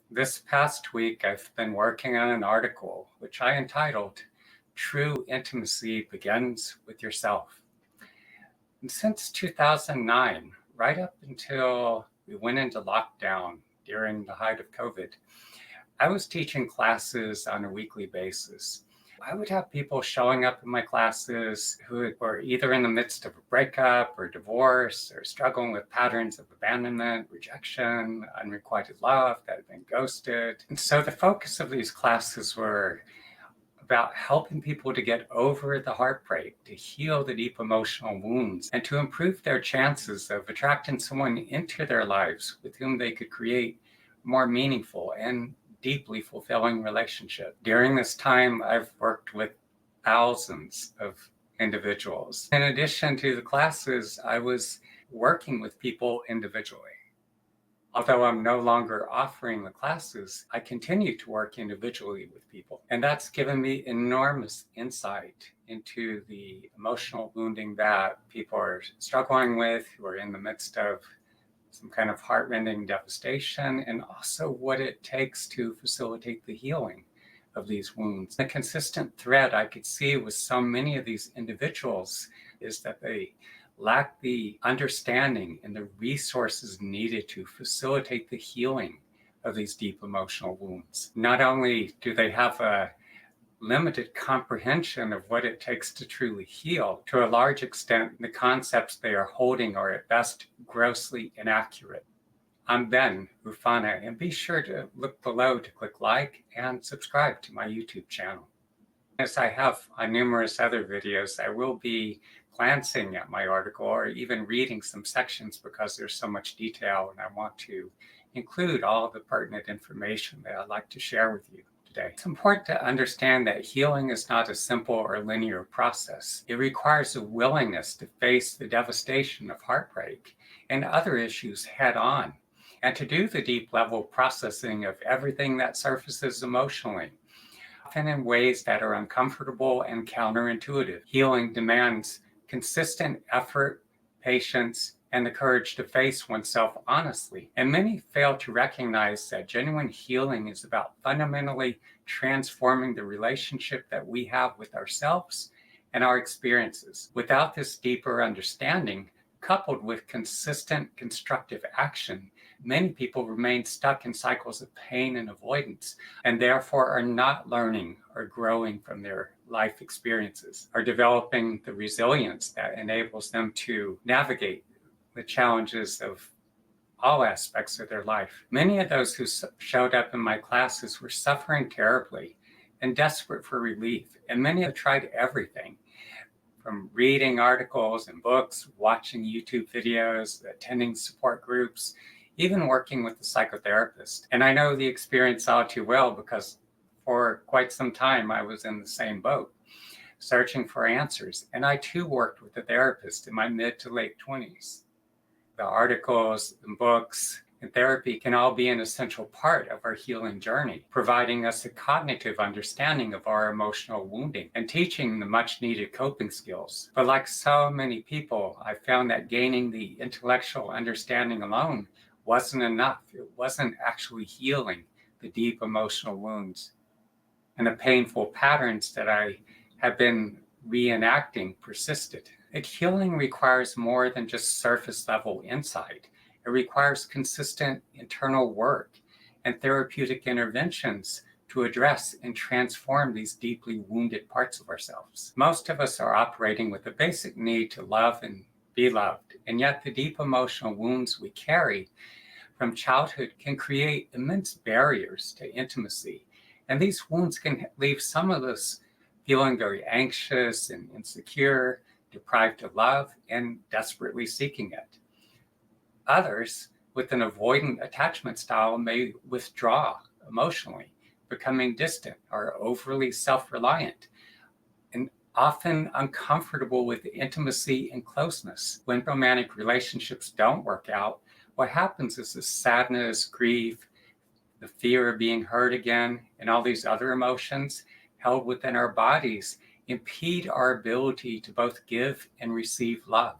This past week, I've been working on an article which I entitled, True Intimacy Begins with Yourself. And since 2009, right up until we went into lockdown during the height of COVID, I was teaching classes on a weekly basis. I would have people showing up in my classes who were either in the midst of a breakup or divorce or struggling with patterns of abandonment, rejection, unrequited love that had been ghosted. And so the focus of these classes were about helping people to get over the heartbreak, to heal the deep emotional wounds, and to improve their chances of attracting someone into their lives with whom they could create more meaningful and deeply fulfilling relationship. During this time, I've worked with thousands of individuals. In addition to the classes, I was working with people individually. Although I'm no longer offering the classes, I continue to work individually with people. And that's given me enormous insight into the emotional wounding that people are struggling with, who are in the midst of some kind of heart-rending devastation, and also what it takes to facilitate the healing of these wounds. The consistent thread I could see with so many of these individuals is that they lack the understanding and the resources needed to facilitate the healing of these deep emotional wounds. Not only do they have a limited comprehension of what it takes to truly heal, to a large extent, the concepts they are holding are at best grossly inaccurate. I'm Ben Rufana, and be sure to look below to click like and subscribe to my YouTube channel. As I have on numerous other videos, I will be glancing at my article or even reading some sections because there's so much detail and I want to include all the pertinent information that I'd like to share with you today. It's important to understand that healing is not a simple or linear process. It requires a willingness to face the devastation of heartbreak and other issues head on, and to do the deep level processing of everything that surfaces emotionally, often in ways that are uncomfortable and counterintuitive. Healing demands consistent effort, patience, and the courage to face oneself honestly. And many fail to recognize that genuine healing is about fundamentally transforming the relationship that we have with ourselves and our experiences. Without this deeper understanding, coupled with consistent constructive action, many people remain stuck in cycles of pain and avoidance, and therefore are not learning or growing from their life experiences, or developing the resilience that enables them to navigate the challenges of all aspects of their life. Many of those who showed up in my classes were suffering terribly and desperate for relief, and many have tried everything, from reading articles and books, watching YouTube videos, attending support groups, even working with a psychotherapist. And I know the experience all too well because for quite some time I was in the same boat, searching for answers. And I too worked with a therapist in my mid to late 20s. The articles and books and therapy can all be an essential part of our healing journey, providing us a cognitive understanding of our emotional wounding and teaching the much needed coping skills. But like so many people, I found that gaining the intellectual understanding alone wasn't enough. It wasn't actually healing the deep emotional wounds. And the painful patterns that I have been reenacting persisted. Healing requires more than just surface level insight. It requires consistent internal work and therapeutic interventions to address and transform these deeply wounded parts of ourselves. Most of us are operating with a basic need to love and be loved, and yet the deep emotional wounds we carry from childhood can create immense barriers to intimacy. And these wounds can leave some of us feeling very anxious and insecure, deprived of love, and desperately seeking it. Others with an avoidant attachment style may withdraw emotionally, becoming distant or overly self-reliant, and often uncomfortable with intimacy and closeness. When romantic relationships don't work out, what happens is this sadness, grief, the fear of being hurt again, and all these other emotions held within our bodies impede our ability to both give and receive love.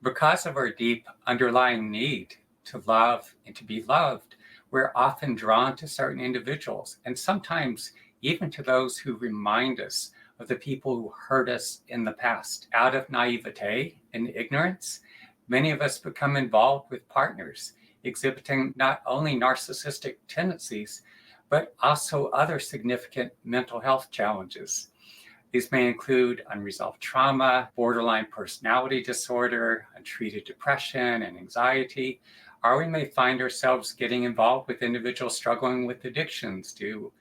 Because of our deep underlying need to love and to be loved, We're often drawn to certain individuals, and sometimes even to those who remind us of the people who hurt us in the past. Out of naivete and ignorance, many of us become involved with partners exhibiting not only narcissistic tendencies, but also other significant mental health challenges. These may include unresolved trauma, borderline personality disorder, untreated depression and anxiety, or we may find ourselves getting involved with individuals struggling with addictions to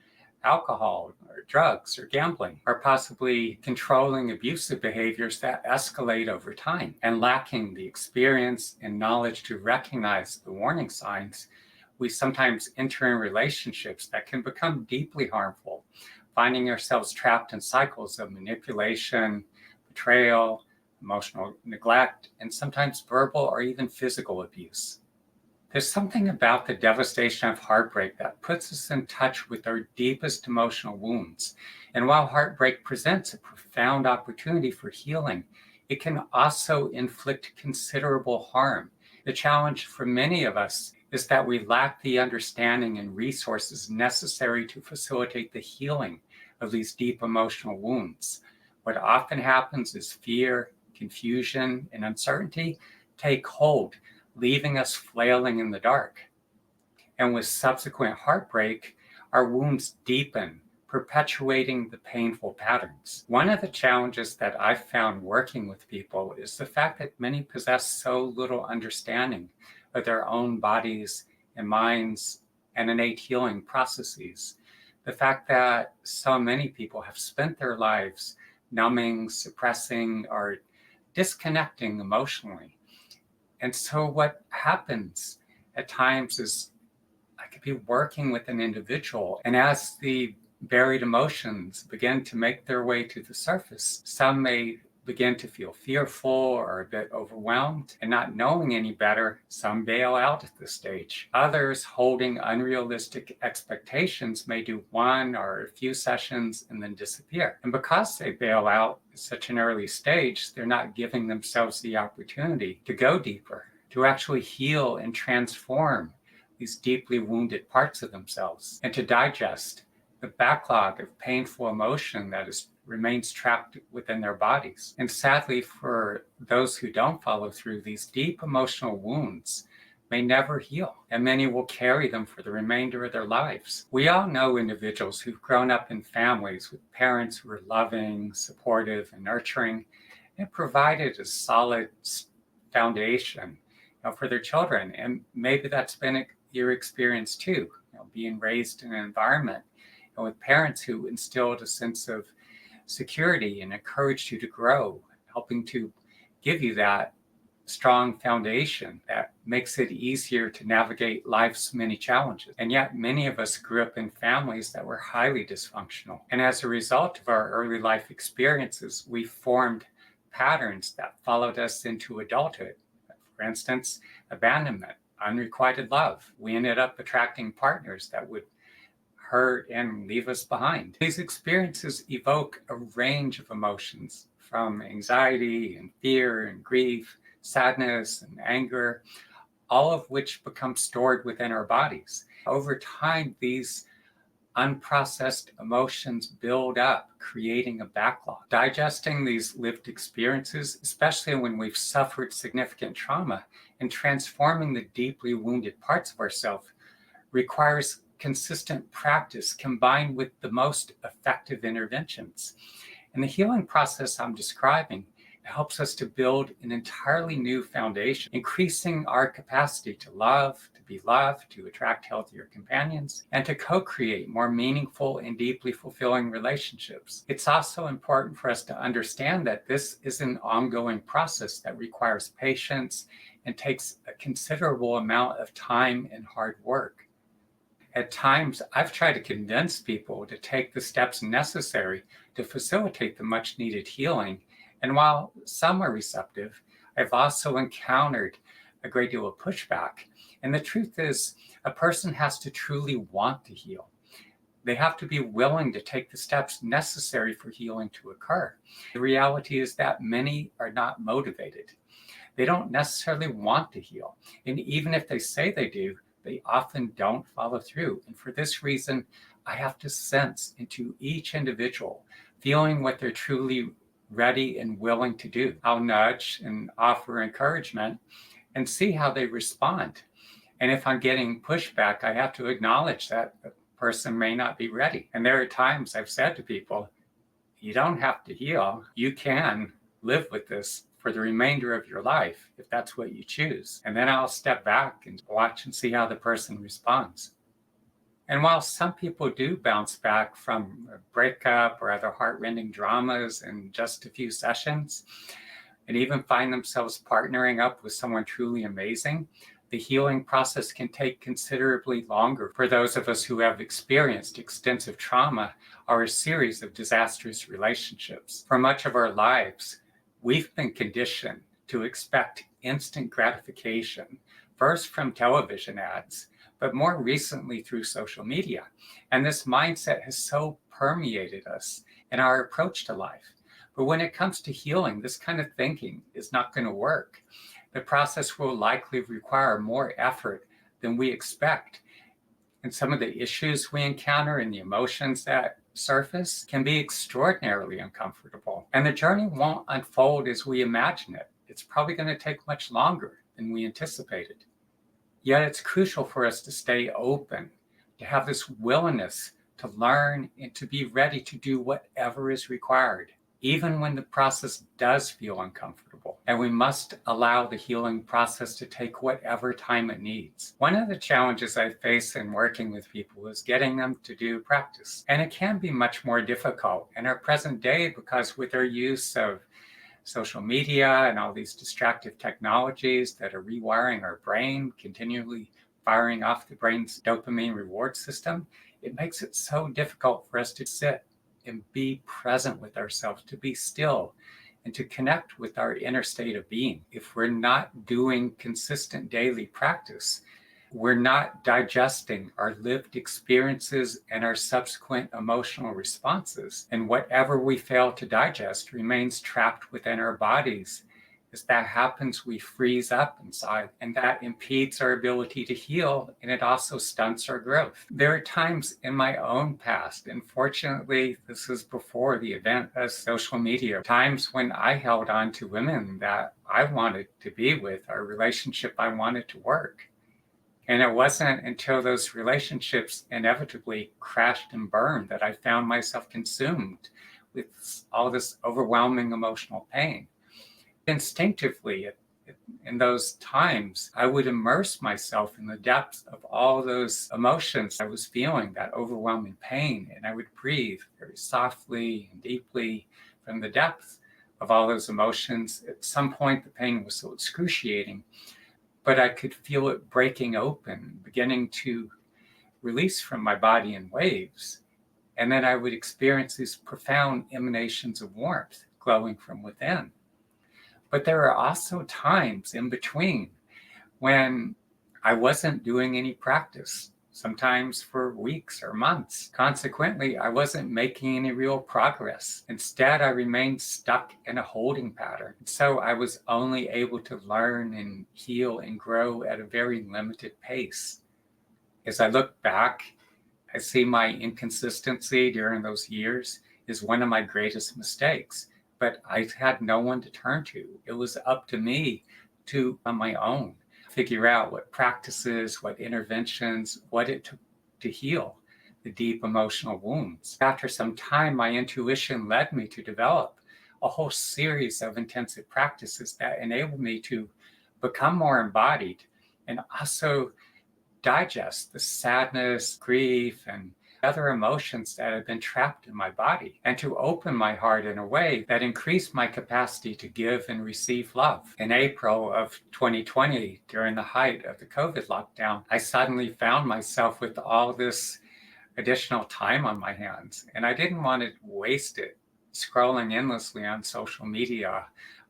alcohol or drugs or gambling, or possibly controlling abusive behaviors that escalate over time. And lacking the experience and knowledge to recognize the warning signs, we sometimes enter in relationships that can become deeply harmful, finding ourselves trapped in cycles of manipulation, betrayal, emotional neglect, and sometimes verbal or even physical abuse. There's something about the devastation of heartbreak that puts us in touch with our deepest emotional wounds. And while heartbreak presents a profound opportunity for healing, it can also inflict considerable harm. The challenge for many of us is that we lack the understanding and resources necessary to facilitate the healing of these deep emotional wounds. What often happens is fear, confusion, and uncertainty take hold, leaving us flailing in the dark. And with subsequent heartbreak, our wounds deepen, perpetuating the painful patterns. One of the challenges that I've found working with people is the fact that many possess so little understanding of their own bodies and minds and innate healing processes. The fact that so many people have spent their lives numbing, suppressing, or disconnecting emotionally. And so what happens at times is I could be working with an individual, and as the buried emotions begin to make their way to the surface, some may begin to feel fearful or a bit overwhelmed, and not knowing any better, some bail out at this stage. Others, holding unrealistic expectations, may do one or a few sessions and then disappear. And because they bail out at such an early stage, they're not giving themselves the opportunity to go deeper, to actually heal and transform these deeply wounded parts of themselves, and to digest the backlog of painful emotion that remains trapped within their bodies. And sadly, for those who don't follow through, these deep emotional wounds may never heal, and many will carry them for the remainder of their lives. We all know individuals who've grown up in families with parents who are loving, supportive, and nurturing, and provided a solid foundation for their children. And maybe that's been your experience too, being raised in an environment with parents who instilled a sense of security and encouraged you to grow, helping to give you that strong foundation that makes it easier to navigate life's many challenges. And yet many of us grew up in families that were highly dysfunctional. And as a result of our early life experiences, we formed patterns that followed us into adulthood. For instance, abandonment, unrequited love. We ended up attracting partners that would hurt and leave us behind. These experiences evoke a range of emotions, from anxiety and fear and grief, sadness and anger, all of which become stored within our bodies. Over time, these unprocessed emotions build up, creating a backlog. Digesting these lived experiences, especially when we've suffered significant trauma, and transforming the deeply wounded parts of ourselves requires consistent practice combined with the most effective interventions. And the healing process I'm describing helps us to build an entirely new foundation, increasing our capacity to love, to be loved, to attract healthier companions, and to co-create more meaningful and deeply fulfilling relationships. It's also important for us to understand that this is an ongoing process that requires patience and takes a considerable amount of time and hard work. At times, I've tried to convince people to take the steps necessary to facilitate the much needed healing. And while some are receptive, I've also encountered a great deal of pushback. And the truth is, a person has to truly want to heal. They have to be willing to take the steps necessary for healing to occur. The reality is that many are not motivated. They don't necessarily want to heal. And even if they say they do, they often don't follow through. And for this reason, I have to sense into each individual, feeling what they're truly ready and willing to do. I'll nudge and offer encouragement and see how they respond. And if I'm getting pushback, I have to acknowledge that the person may not be ready. And there are times I've said to people, you don't have to heal. You can live with this for the remainder of your life if that's what you choose. And then I'll step back and watch and see how the person responds. And while some people do bounce back from a breakup or other heartrending dramas in just a few sessions, and even find themselves partnering up with someone truly amazing, the healing process can take considerably longer for those of us who have experienced extensive trauma or a series of disastrous relationships. For much of our lives, we've been conditioned to expect instant gratification, first from television ads, but more recently through social media. And this mindset has so permeated us in our approach to life. But when it comes to healing, this kind of thinking is not going to work. The process will likely require more effort than we expect. And some of the issues we encounter and the emotions that surface can be extraordinarily uncomfortable. And the journey won't unfold as we imagine it. It's probably going to take much longer than we anticipated. Yet it's crucial for us to stay open, to have this willingness to learn and to be ready to do whatever is required, even when the process does feel uncomfortable. And we must allow the healing process to take whatever time it needs. One of the challenges I face in working with people is getting them to do practice. And it can be much more difficult in our present day because with our use of social media and all these distractive technologies that are rewiring our brain, continually firing off the brain's dopamine reward system, it makes it so difficult for us to sit and be present with ourselves, to be still, and to connect with our inner state of being. If we're not doing consistent daily practice, we're not digesting our lived experiences and our subsequent emotional responses. And whatever we fail to digest remains trapped within our bodies. As that happens, we freeze up inside, and that impedes our ability to heal, and it also stunts our growth. There are times in my own past, and fortunately, this is before the event of social media, times when I held on to women that I wanted to be with, or a relationship I wanted to work. And it wasn't until those relationships inevitably crashed and burned that I found myself consumed with all this overwhelming emotional pain. Instinctively, in those times, I would immerse myself in the depths of all those emotions I was feeling, that overwhelming pain, and I would breathe very softly and deeply from the depths of all those emotions. At some point, the pain was so excruciating, but I could feel it breaking open, beginning to release from my body in waves. And then I would experience these profound emanations of warmth glowing from within. But there are also times in between when I wasn't doing any practice, sometimes for weeks or months. Consequently, I wasn't making any real progress. Instead, I remained stuck in a holding pattern. So I was only able to learn and heal and grow at a very limited pace. As I look back, I see my inconsistency during those years is one of my greatest mistakes. But I had no one to turn to. It was up to me to, on my own, figure out what practices, what interventions, what it took to heal the deep emotional wounds. After some time, my intuition led me to develop a whole series of intensive practices that enabled me to become more embodied and also digest the sadness, grief, and other emotions that have been trapped in my body, and to open my heart in a way that increased my capacity to give and receive love. In April of 2020, during the height of the COVID lockdown, I suddenly found myself with all this additional time on my hands, and I didn't want to waste it scrolling endlessly on social media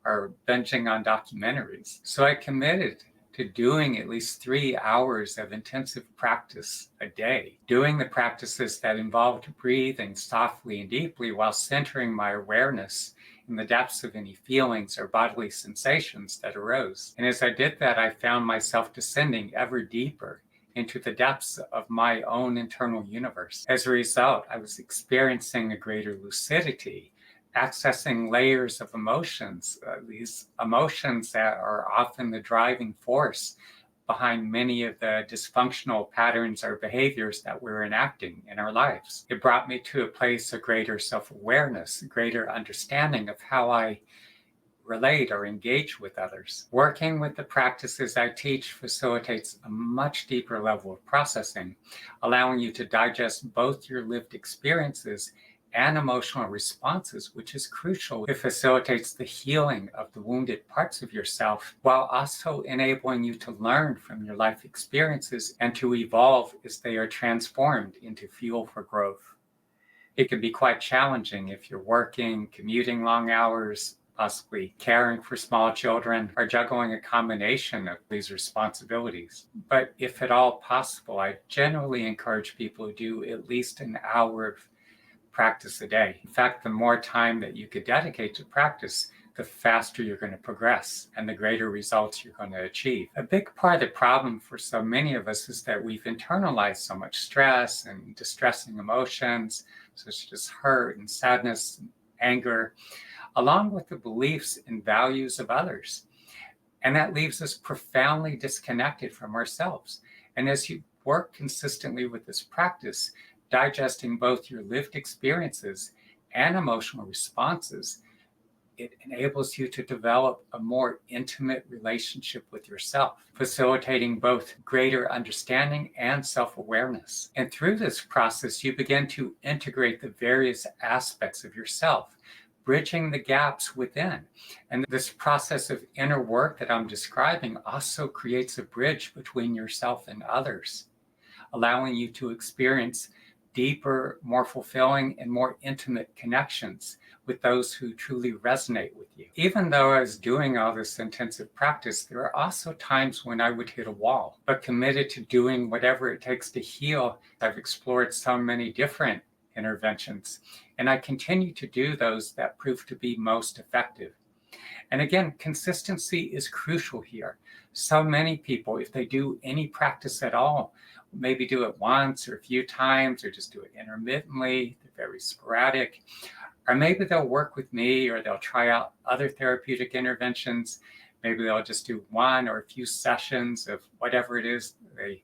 or binging on documentaries. So I committed to doing at least 3 hours of intensive practice a day, doing the practices that involved breathing softly and deeply while centering my awareness in the depths of any feelings or bodily sensations that arose. And as I did that, I found myself descending ever deeper into the depths of my own internal universe. As a result, I was experiencing a greater lucidity, accessing layers of emotions, these emotions that are often the driving force behind many of the dysfunctional patterns or behaviors that we're enacting in our lives. It brought me to a place of greater self-awareness, greater understanding of how I relate or engage with others. Working with the practices I teach facilitates a much deeper level of processing, allowing you to digest both your lived experiences and emotional responses, which is crucial. It facilitates the healing of the wounded parts of yourself while also enabling you to learn from your life experiences and to evolve as they are transformed into fuel for growth. It can be quite challenging if you're working, commuting long hours, possibly caring for small children, or juggling a combination of these responsibilities. But if at all possible, I generally encourage people to do at least an hour of practice a day. In fact, the more time that you could dedicate to practice, the faster you're going to progress and the greater results you're going to achieve. A big part of the problem for so many of us is that we've internalized so much stress and distressing emotions, such as hurt and sadness and anger, along with the beliefs and values of others. And that leaves us profoundly disconnected from ourselves. And as you work consistently with this practice, digesting both your lived experiences and emotional responses, it enables you to develop a more intimate relationship with yourself, facilitating both greater understanding and self-awareness. And through this process, you begin to integrate the various aspects of yourself, bridging the gaps within. And this process of inner work that I'm describing also creates a bridge between yourself and others, allowing you to experience deeper, more fulfilling, and more intimate connections with those who truly resonate with you. Even though I was doing all this intensive practice, there are also times when I would hit a wall, but committed to doing whatever it takes to heal. I've explored so many different interventions, and I continue to do those that prove to be most effective. And again, consistency is crucial here. So many people, if they do any practice at all, maybe do it once or a few times, or just do it intermittently, they're very sporadic, or maybe they'll work with me or they'll try out other therapeutic interventions. Maybe they'll just do one or a few sessions of whatever it is they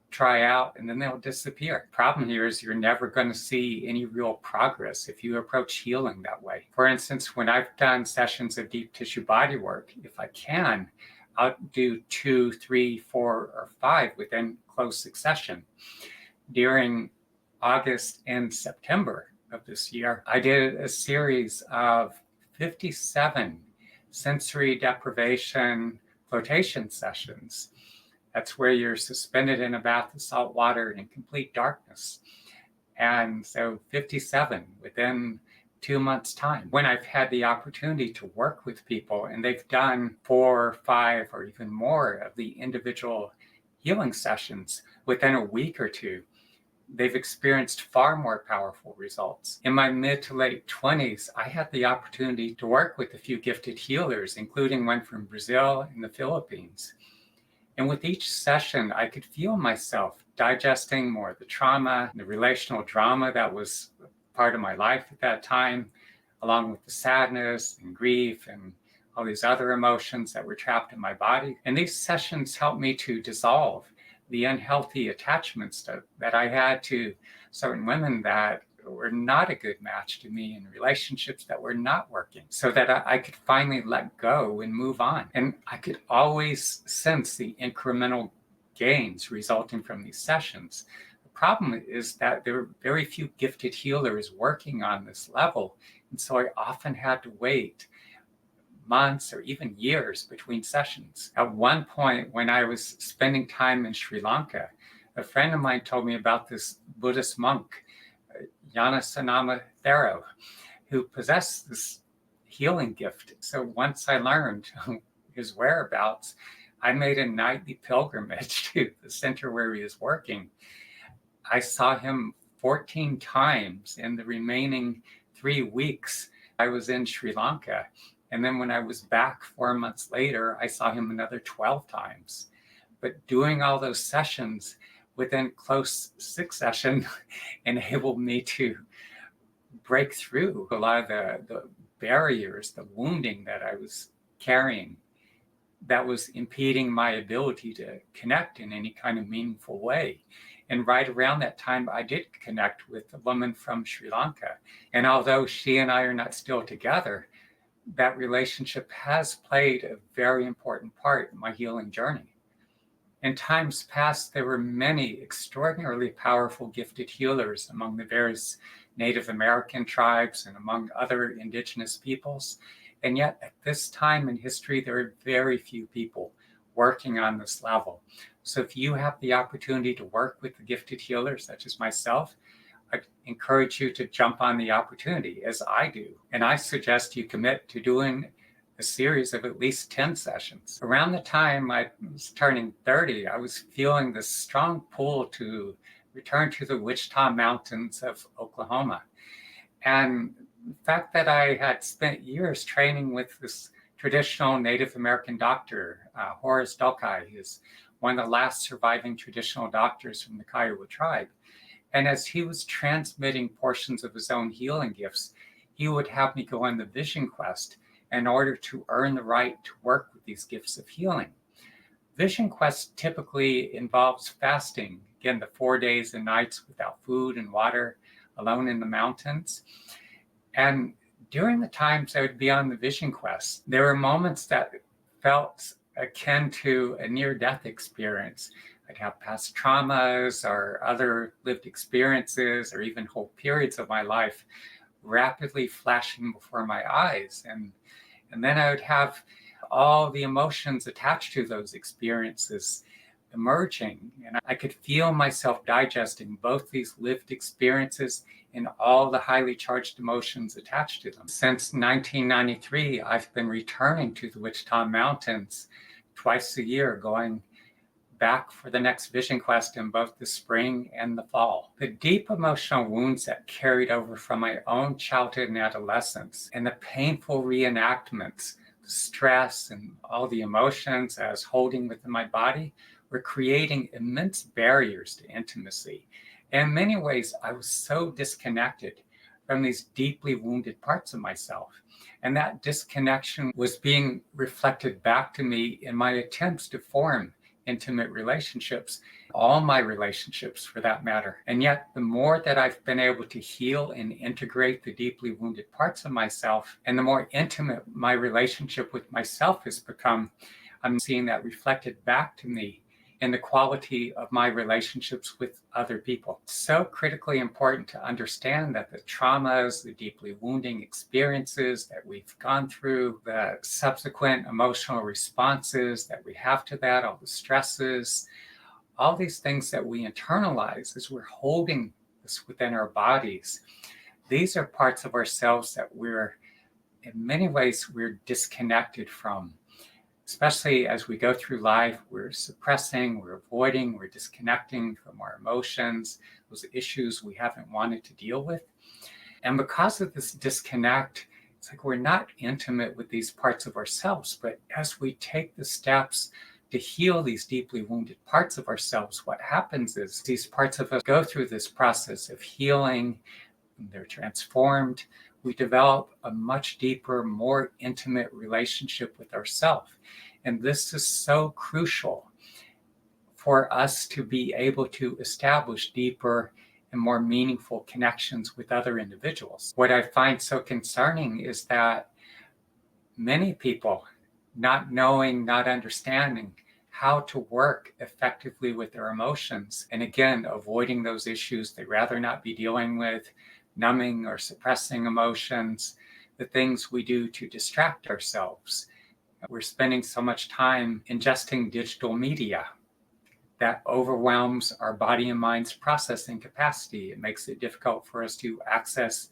try out, and then they'll disappear. Problem here is you're never going to see any real progress if you approach healing that way. For instance, when I've done sessions of deep tissue body work, if I can, I'll do 2, 3, 4, or 5 within close succession. During August and September of this year, I did a series of 57 sensory deprivation flotation sessions. That's where you're suspended in a bath of salt water in complete darkness. And so 57 within 2 months' time. When I've had the opportunity to work with people and they've done 4, 5, or even more of the individual healing sessions within a week or two, they've experienced far more powerful results. In my mid to late 20s, I had the opportunity to work with a few gifted healers, including one from Brazil and the Philippines. And with each session, I could feel myself digesting more of the trauma, the relational drama that was part of my life at that time, along with the sadness and grief and all these other emotions that were trapped in my body. And these sessions helped me to dissolve the unhealthy attachments that I had to certain women that were not a good match to me, in relationships that were not working, so that I could finally let go and move on. And I could always sense the incremental gains resulting from these sessions. The problem is that there were very few gifted healers working on this level, and so I often had to wait months or even years between sessions. At one point, when I was spending time in Sri Lanka, a friend of mine told me about this Buddhist monk, Yanasanama Thero, who possessed this healing gift. So once I learned his whereabouts, I made a nightly pilgrimage to the center where he was working. I saw him 14 times in the remaining 3 weeks I was in Sri Lanka. And then when I was back 4 months later, I saw him another 12 times. But doing all those sessions within close succession enabled me to break through a lot of the barriers, the wounding that I was carrying that was impeding my ability to connect in any kind of meaningful way. And right around that time, I did connect with a woman from Sri Lanka. And although she and I are not still together, that relationship has played a very important part in my healing journey. In times past, there were many extraordinarily powerful, gifted healers among the various Native American tribes and among other indigenous peoples. And yet, at this time in history, there are very few people working on this level. So if you have the opportunity to work with the gifted healers, such as myself, I encourage you to jump on the opportunity, as I do. And I suggest you commit to doing a series of at least 10 sessions. Around the time I was turning 30, I was feeling this strong pull to return to the Wichita Mountains of Oklahoma. And the fact that I had spent years training with this traditional Native American doctor, Horace Dulkai, who's one of the last surviving traditional doctors from the Kiowa tribe. And as he was transmitting portions of his own healing gifts, he would have me go on the vision quest in order to earn the right to work with these gifts of healing. Vision quest typically involves fasting, again, the 4 days and nights without food and water, alone in the mountains. And during the times I would be on the vision quest, there were moments that felt akin to a near-death experience. I'd have past traumas or other lived experiences or even whole periods of my life rapidly flashing before my eyes. And then I would have all the emotions attached to those experiences emerging. And I could feel myself digesting both these lived experiences and all the highly charged emotions attached to them. Since 1993, I've been returning to the Wichita Mountains twice a year, going back for the next vision quest in both the spring and the fall. The deep emotional wounds that carried over from my own childhood and adolescence, and the painful reenactments, the stress and all the emotions I was holding within my body, were creating immense barriers to intimacy. In many ways, I was so disconnected from these deeply wounded parts of myself. And that disconnection was being reflected back to me in my attempts to form intimate relationships, all my relationships for that matter. And yet, the more that I've been able to heal and integrate the deeply wounded parts of myself, and the more intimate my relationship with myself has become, I'm seeing that reflected back to me in the quality of my relationships with other people. It's so critically important to understand that the traumas, the deeply wounding experiences that we've gone through, the subsequent emotional responses that we have to that, all the stresses, all these things that we internalize as we're holding this within our bodies, these are parts of ourselves that in many ways, we're disconnected from. Especially as we go through life, we're suppressing, we're avoiding, we're disconnecting from our emotions, those issues we haven't wanted to deal with. And because of this disconnect, it's like we're not intimate with these parts of ourselves. But as we take the steps to heal these deeply wounded parts of ourselves, what happens is these parts of us go through this process of healing, they're transformed. We develop a much deeper, more intimate relationship with ourselves. And this is so crucial for us to be able to establish deeper and more meaningful connections with other individuals. What I find so concerning is that many people, not knowing, not understanding how to work effectively with their emotions, and again, avoiding those issues they'd rather not be dealing with, numbing or suppressing emotions, the things we do to distract ourselves. We're spending so much time ingesting digital media that overwhelms our body and mind's processing capacity. It makes it difficult for us to access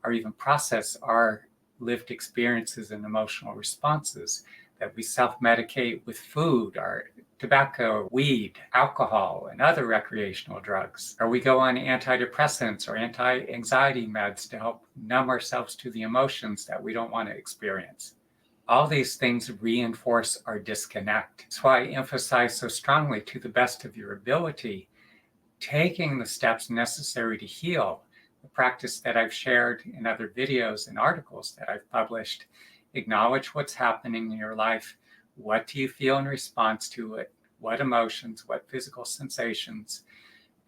or even process our lived experiences and emotional responses, that we self-medicate with food or tobacco, weed, alcohol, and other recreational drugs. Or we go on antidepressants or anti-anxiety meds to help numb ourselves to the emotions that we don't want to experience. All these things reinforce our disconnect. That's why I emphasize so strongly, to the best of your ability, taking the steps necessary to heal, the practice that I've shared in other videos and articles that I've published. Acknowledge what's happening in your life. What do you feel in response to it? What emotions, what physical sensations?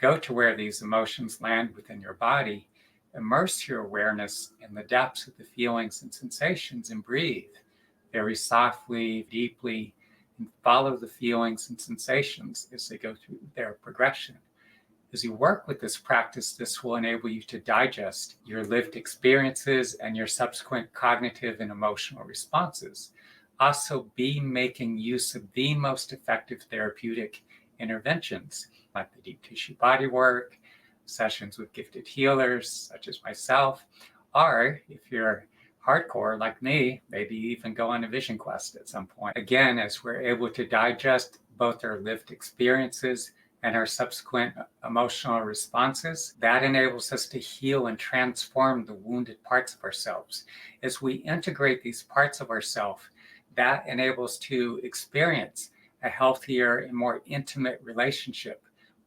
Go to where these emotions land within your body. Immerse your awareness in the depths of the feelings and sensations and breathe very softly, deeply, and follow the feelings and sensations as they go through their progression. As you work with this practice, this will enable you to digest your lived experiences and your subsequent cognitive and emotional responses. Also, be making use of the most effective therapeutic interventions, like the deep tissue body work, sessions with gifted healers, such as myself, or if you're hardcore like me, maybe even go on a vision quest at some point. Again, as we're able to digest both our lived experiences and our subsequent emotional responses, that enables us to heal and transform the wounded parts of ourselves. As we integrate these parts of ourselves, that enables to experience a healthier and more intimate relationship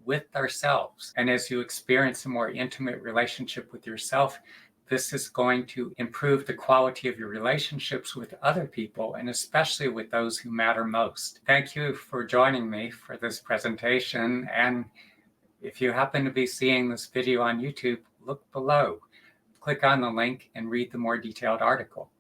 with ourselves. And as you experience a more intimate relationship with yourself, this is going to improve the quality of your relationships with other people, and especially with those who matter most. Thank you for joining me for this presentation. And if you happen to be seeing this video on YouTube, look below. Click on the link and read the more detailed article.